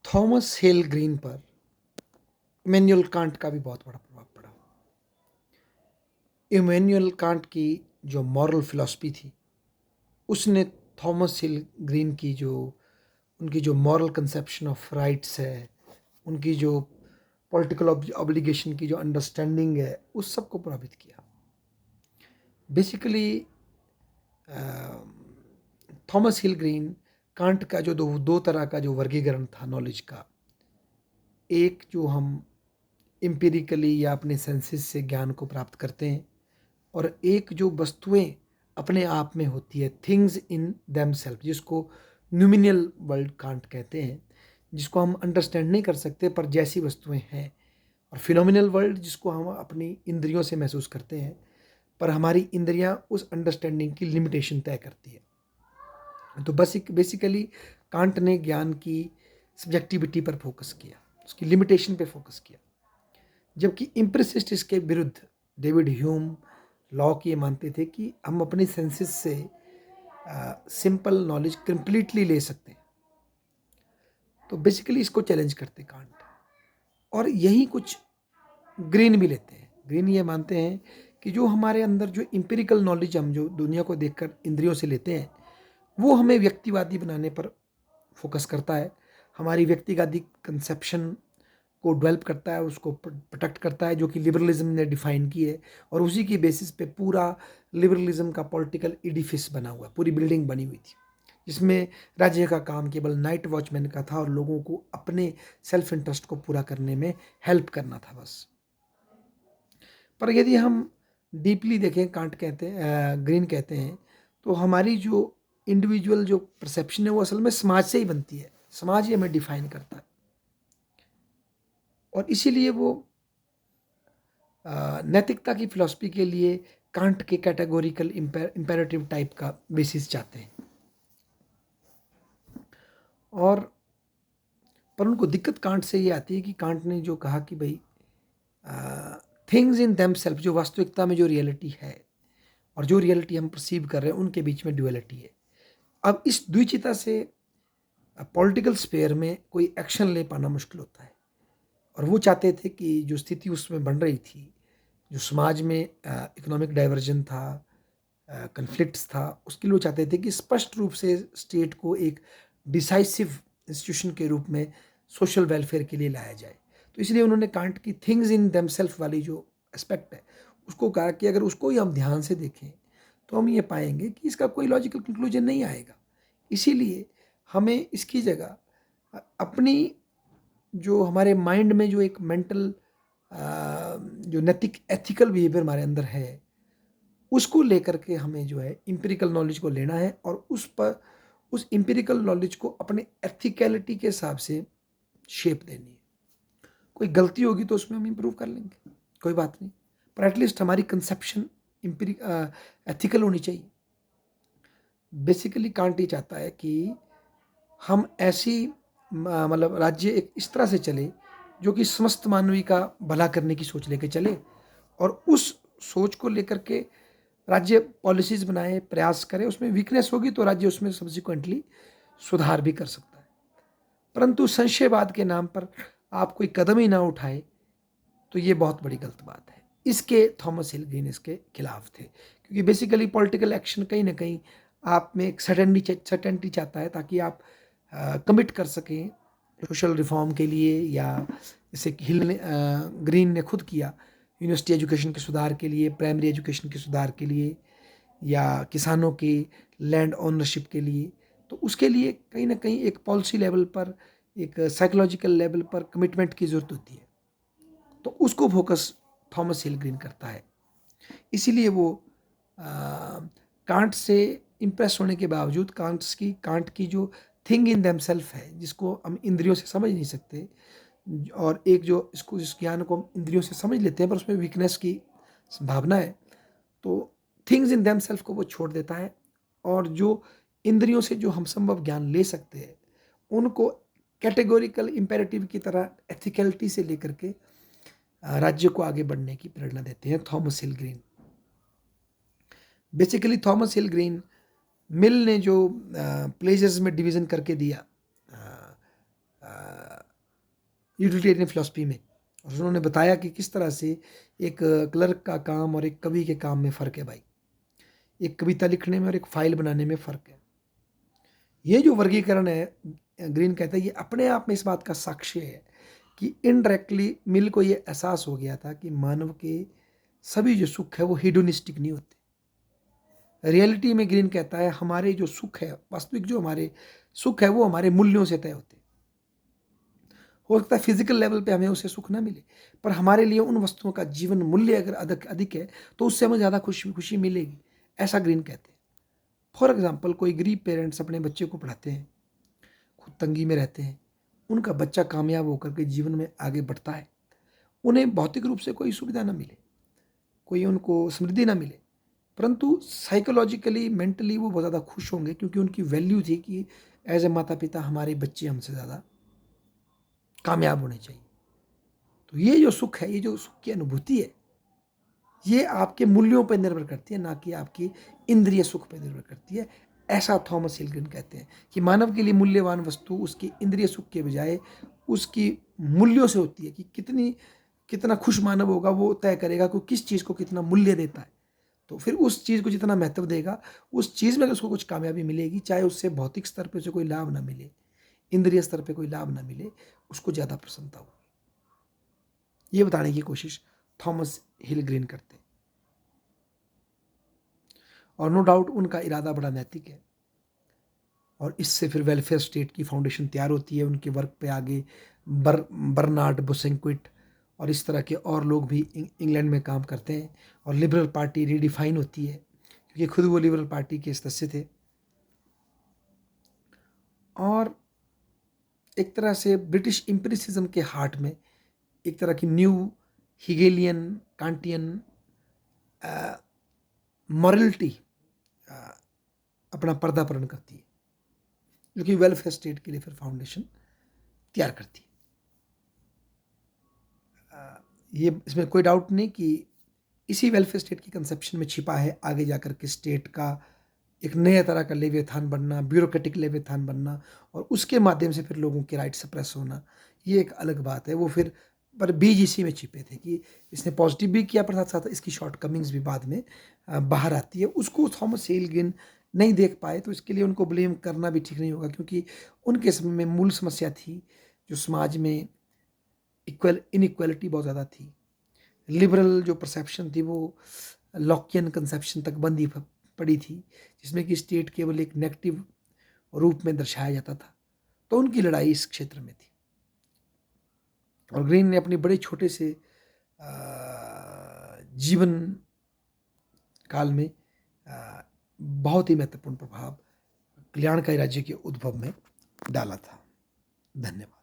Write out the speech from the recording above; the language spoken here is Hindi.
थॉमस हेल ग्रीन पर इमैनुअल कांट का भी बहुत बड़ा प्रभाव पड़ा। इमैनुअल कांट की जो मॉरल फिलॉसफी थी, उसने थॉमस हिल ग्रीन की जो उनकी जो मॉरल कंसेप्शन ऑफ राइट्स है, उनकी जो पॉलिटिकल ऑब्लिगेशन की जो अंडरस्टैंडिंग है, उस सब को प्रभावित किया। Basically Thomas hill green can't का जो दो तरह का जो वर्गीकरण था नॉलेज का, एक जो हम एम्पिरिकली या अपने सेंसेस से ज्ञान को प्राप्त करते हैं, और एक जो वस्तुएं अपने आप में होती है, थिंग्स इन देम सेल्फ, जिसको न्यूमिनियल वर्ल्ड कांट कहते हैं, जिसको हम अंडरस्टैंड नहीं कर सकते पर जैसी वस्तुएं हैं। और फिनोमिनल वर्ल्ड जिसको हम अपनी इंद्रियों से महसूस करते हैं, पर हमारी इंद्रियां उस अंडरस्टैंडिंग की लिमिटेशन तय करती है। तो बस बेसिकली कांट ने ज्ञान की सब्जेक्टिविटी पर फोकस किया, उसकी लिमिटेशन पे फोकस किया, जबकि इम्प्रेसिस्ट इसके विरुद्ध डेविड ह्यूम लॉक ये मानते थे कि हम अपनी सेंसेस से सिंपल नॉलेज कंप्लीटली ले सकते हैं। तो बेसिकली इसको चैलेंज करते कांट, और यही कुछ ग्रीन भी लेते हैं। ग्रीन ये मानते हैं कि जो हमारे अंदर जो इम्पिरिकल नॉलेज हम जो दुनिया को देखकर इंद्रियों से लेते हैं, वो हमें व्यक्तिवादी बनाने पर फोकस करता है, हमारी व्यक्तिवादी कंसेप्शन को डेवलप करता है, उसको प्रोटेक्ट करता है, जो कि लिबरलिज्म ने डिफाइन की है। और उसी की बेसिस पे पूरा लिबरलिज्म का पॉलिटिकल एडिफिस बना हुआ, पूरी बिल्डिंग बनी हुई थी, जिसमें राज्य का काम केवल नाइट वॉचमैन का था और लोगों को अपने सेल्फ इंटरेस्ट को पूरा करने में हेल्प करना था बस। पर यदि हम डीपली देखें, कांट कहते हैं, ग्रीन कहते हैं, तो हमारी जो इंडिविजुअल जो परसेप्शन है वो असल में समाज से ही बनती है, समाज ही हमें डिफाइन करता है। और इसीलिए वो नैतिकता की फिलॉसफी के लिए कांट के कैटेगोरिकल इंपेरेटिव टाइप का बेसिस चाहते हैं। और पर उनको दिक्कत कांट से ये आती है कि कांट ने जो कहा कि भाई थिंग्स इन देम सेल्फ, जो वास्तविकता में जो रियलिटी है और जो रियलिटी हम परसीव कर रहे हैं, उनके बीच में ड्युअलिटी है। अब इस द्विचिता से पॉलिटिकल स्फेयर में कोई एक्शन ले पाना मुश्किल होता है, और वो चाहते थे कि जो स्थिति उसमें बन रही थी, जो समाज में इकोनॉमिक डाइवर्जन था, कन्फ्लिक्ट्स था, उसके लिए वो चाहते थे कि स्पष्ट रूप से स्टेट को एक डिसाइसिव इंस्टीट्यूशन के रूप में सोशल वेलफेयर के लिए लाया जाए। तो इसलिए उन्होंने कांट की थिंग्स इन देमसेल्फ वाली जो एस्पेक्ट है, उसको कहा कि अगर उसको ही हम ध्यान से देखें तो हम ये पाएंगे कि इसका कोई लॉजिकल कंक्लूजन नहीं आएगा। इसीलिए हमें इसकी जगह अपनी जो हमारे माइंड में जो एक मेंटल जो नैतिक एथिकल बिहेवियर हमारे अंदर है, उसको लेकर के हमें जो है इंपिरिकल नॉलेज को लेना है, और उस इंपिरिकल नॉलेज को अपने एथिकलिटी के हिसाब से शेप देनी है। कोई गलती होगी तो उसमें हम इम्प्रूव कर लेंगे, कोई बात नहीं, पर एटलीस्ट हमारी कंसेप्शन एथिकल होनी चाहिए। बेसिकली कांट ये चाहता है कि हम ऐसी मतलब राज्य एक इस तरह से चले जो कि समस्त मानवी का भला करने की सोच लेके चले, और उस सोच को लेकर के राज्य पॉलिसीज बनाए, प्रयास करे। उसमें वीकनेस होगी तो राज्य उसमें सब्सिक्वेंटली सुधार भी कर सकता है, परंतु संशयवाद के नाम पर आप कोई कदम ही ना उठाए तो ये बहुत बड़ी गलत बात है। इसके थॉमस हिल ग्रीन इसके खिलाफ थे, क्योंकि बेसिकली पॉलिटिकल एक्शन कहीं ना कहीं आप में एक सर्टेनिटी चाहता है, ताकि आप कमिट कर सकें सोशल रिफॉर्म के लिए, या जैसे ग्रीन ने खुद किया यूनिवर्सिटी एजुकेशन के सुधार के लिए, प्राइमरी एजुकेशन के सुधार के लिए, या किसानों के लैंड ओनरशिप के लिए। तो उसके लिए कहीं ना कहीं एक पॉलिसी लेवल पर, एक साइकोलॉजिकल लेवल पर कमिटमेंट की ज़रूरत होती है। तो उसको फोकस थॉमस हिल ग्रीन करता है। इसीलिए वो कांट से इम्प्रेस होने के बावजूद कांट की जो थिंग इन देम सेल्फ है, जिसको हम इंद्रियों से समझ नहीं सकते, और एक जो इसको इस ज्ञान को हम इंद्रियों से समझ लेते हैं पर उसमें वीकनेस की संभावना है, तो थिंग्स इन देम सेल्फ को वो छोड़ देता है, और जो इंद्रियों से जो हम संभव ज्ञान ले सकते हैं, उनको कैटेगोरिकल इम्पेरेटिव की तरह एथिकलिटी से लेकर के राज्य को आगे बढ़ने की प्रेरणा देते हैं थॉमस हिल ग्रीन। बेसिकली थॉमस हिल ग्रीन, मिल ने जो प्लेजर्स में डिवीज़न करके दिया, यूटिलिटेरियन फिलॉसफी में। और उन्होंने बताया कि किस तरह से एक क्लर्क का काम और एक कवि के काम में फ़र्क है भाई। एक कविता लिखने में और एक फ़ाइल बनाने में फ़र्क है। ये जो वर्गीकरण है, ग्रीन कहता है, ये अपने आप में इस बात का साक्ष्य है कि इनडायरेक्टली मिल को ये एहसास हो गया था कि मानव के सभी जो सुख है वो हेडोनिस्टिक नहीं होते। रियलिटी में ग्रीन कहता है हमारे जो सुख है, वास्तविक जो हमारे सुख है वो हमारे मूल्यों से तय होते हैं। हो सकता है फिजिकल लेवल पे हमें उससे सुख ना मिले, पर हमारे लिए उन वस्तुओं का जीवन मूल्य अगर अधिक अधिक है तो उससे हमें ज़्यादा खुशी खुशी मिलेगी, ऐसा ग्रीन कहते हैं। फॉर एग्जाम्पल, कोई गरीब पेरेंट्स अपने बच्चे को पढ़ाते हैं, खुद तंगी में रहते हैं, उनका बच्चा कामयाब होकर के जीवन में आगे बढ़ता है, उन्हें भौतिक रूप से कोई सुविधा ना मिले, कोई उनको समृद्धि ना मिले, परंतु साइकोलॉजिकली मेंटली वो बहुत ज़्यादा खुश होंगे, क्योंकि उनकी वैल्यू थी कि एज ए माता पिता हमारे बच्चे हमसे ज़्यादा कामयाब होने चाहिए। तो ये जो सुख है, ये जो सुख की अनुभूति है, ये आपके मूल्यों पर निर्भर करती है, ना कि आपकी इंद्रिय सुख पर निर्भर करती है। ऐसा थॉमस हिलग्रीन कहते हैं कि मानव के लिए मूल्यवान वस्तु उसकी इंद्रिय सुख के बजाय उसकी मूल्यों से होती है कि कितना खुश मानव होगा वो तय करेगा कि किस चीज़ को कितना मूल्य देता है। तो फिर उस चीज़ को जितना महत्व देगा, उस चीज़ में अगर उसको कुछ कामयाबी मिलेगी, चाहे उससे भौतिक स्तर पे उसे कोई लाभ ना मिले, इंद्रिय स्तर पे कोई लाभ ना मिले, उसको ज़्यादा प्रसन्नता होगी। ये बताने की कोशिश थॉमस हिलग्रीन करते हैं। और नो डाउट उनका इरादा बड़ा नैतिक है, और इससे फिर वेलफेयर स्टेट की फाउंडेशन तैयार होती है। उनके वर्क पे आगे बर्नार्ड बोसेंक्विट और इस तरह के और लोग भी इंग्लैंड में काम करते हैं, और लिबरल पार्टी रीडिफाइन होती है, क्योंकि खुद वो लिबरल पार्टी के सदस्य थे। और एक तरह से ब्रिटिश इम्पेरिसिज्म के हार्ट में एक तरह की न्यू हिगेलियन कांटियन मॉरलिटी अपना पर्दापरण करती है, जो कि वेलफेयर स्टेट के लिए फिर फाउंडेशन तैयार करती है। ये इसमें कोई डाउट नहीं कि इसी वेलफेयर स्टेट की कंसेप्शन में छिपा है आगे जाकर के स्टेट का एक नया तरह का लेवियथान बनना, ब्यूरोक्रेटिक लेवियथान बनना, और उसके माध्यम से फिर लोगों के राइट सप्रेस होना। ये एक अलग बात है। वो फिर पर बीज इसी में छिपे थे कि इसने पॉजिटिव भी किया, पर साथ साथ इसकी शॉर्ट कमिंग्स भी बाद में बाहर आती है। उसको थॉमस हिलगिन नहीं देख पाए, तो इसके लिए उनको ब्लेम करना भी ठीक नहीं होगा, क्योंकि उनके समय में मूल समस्या थी जो समाज में इनइक्वालिटी बहुत ज़्यादा थी। लिबरल जो परसेप्शन थी वो लॉकियन कंसेप्शन तक बंदी पड़ी थी, जिसमें कि स्टेट केवल एक नेगेटिव रूप में दर्शाया जाता था। तो उनकी लड़ाई इस क्षेत्र में थी, और ग्रीन ने अपने बड़े छोटे से जीवन काल में बहुत ही महत्वपूर्ण प्रभाव कल्याणकारी राज्य के उद्भव में डाला था। धन्यवाद।